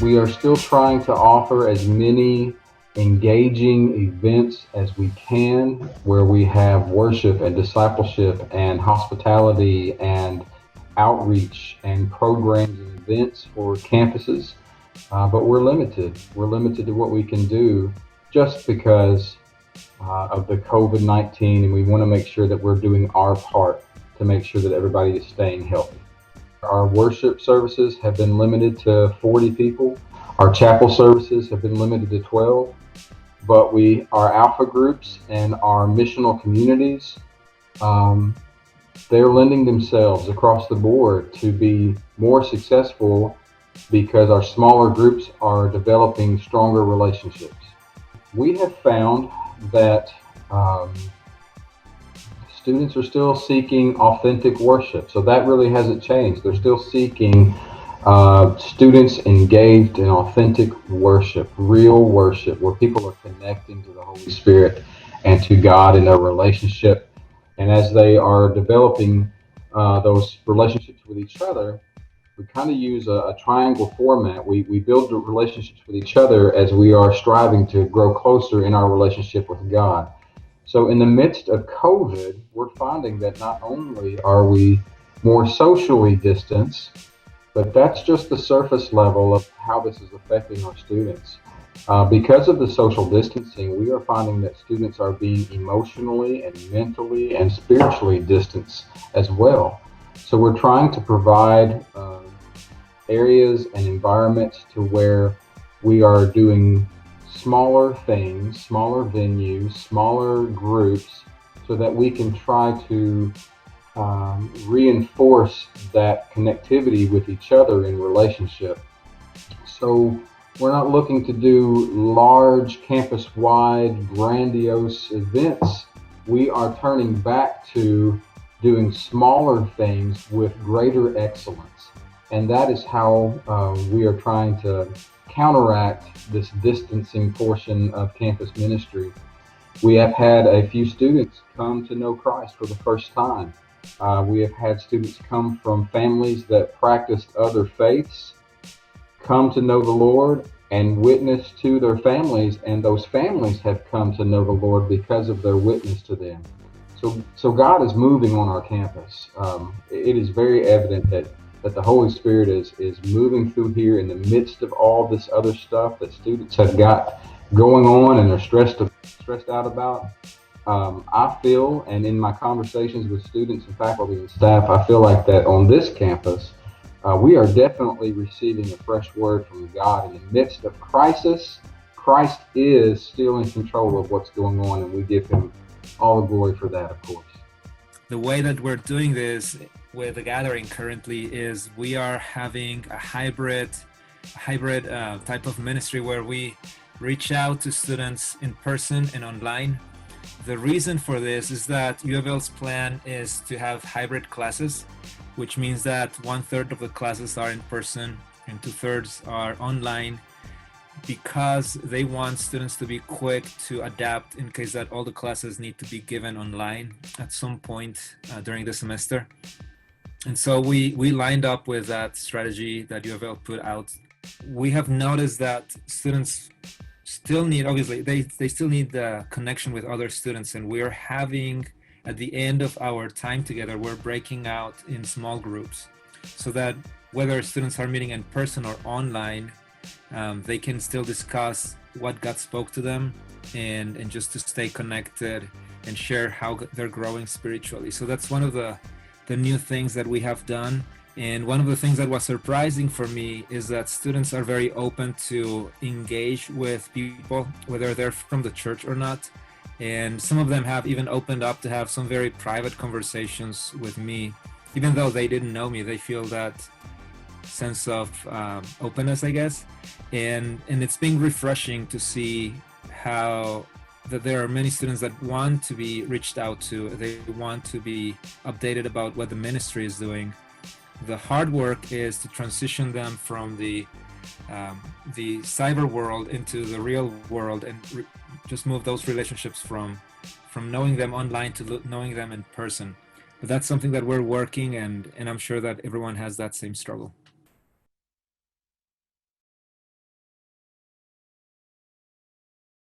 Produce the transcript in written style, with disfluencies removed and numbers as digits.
We are still trying to offer as many engaging events as we can where we have worship and discipleship and hospitality and outreach and programs and events for campuses. But we're limited. We're limited to what we can do just because of the COVID-19, and we want to make sure that we're doing our part to make sure that everybody is staying healthy. Our worship services have been limited to 40 people. Our chapel services have been limited to 12. But our alpha groups and our missional communities, they're lending themselves across the board to be more successful because our smaller groups are developing stronger relationships. We have found that students are still seeking authentic worship. So that really hasn't changed. They're still seeking students engaged in authentic worship, real worship, where people are connecting to the Holy Spirit and to God in their relationship. And as they are developing those relationships with each other, we kind of use a triangle format. We build relationships with each other as we are striving to grow closer in our relationship with God. So in the midst of COVID, we're finding that not only are we more socially distanced, but that's just the surface level of how this is affecting our students. Because of the social distancing, we are finding that students are being emotionally and mentally and spiritually distanced as well. So we're trying to provide areas and environments to where we are doing smaller things, smaller venues, smaller groups, so that we can try to reinforce that connectivity with each other in relationship. So we're not looking to do large campus-wide grandiose events. We are turning back to doing smaller things with greater excellence. And that is how we are trying to counteract this distancing portion of campus ministry. We have had a few students come to know Christ for the first time. We have had students come from families that practiced other faiths, come to know the Lord and witness to their families, and those families have come to know the Lord because of their witness to them. So God is moving on our campus. It is very evident that the Holy Spirit is moving through here in the midst of all this other stuff that students have got going on and are stressed out about. I feel, and in my conversations with students and faculty and staff, I feel like that on this campus, we are definitely receiving a fresh word from God in the midst of crisis. Christ is still in control of what's going on, and we give him all the glory for that, of course. The way that we're doing this with the gathering currently is we are having a hybrid type of ministry where we reach out to students in person and online. The reason for this is that U of L's plan is to have hybrid classes, which means that 1/3 of the classes are in person and 2/3 are online, because they want students to be quick to adapt in case that all the classes need to be given online at some point during the semester. And so we lined up with that strategy that U of L put out. We have noticed that students still need, obviously, they still need the connection with other students, and we're having, at the end of our time together, we're breaking out in small groups so that whether students are meeting in person or online, they can still discuss what God spoke to them and just to stay connected and share how they're growing spiritually. So that's one of the new things that we have done. And one of the things that was surprising for me is that students are very open to engage with people, whether they're from the church or not. And some of them have even opened up to have some very private conversations with me. Even though they didn't know me, they feel that sense of openness, I guess. And it's been refreshing to see how that there are many students that want to be reached out to. They want to be updated about what the ministry is doing. The hard work is to transition them from the cyber world into the real world and just move those relationships from knowing them online to knowing them in person. But that's something that we're working, and I'm sure that everyone has that same struggle.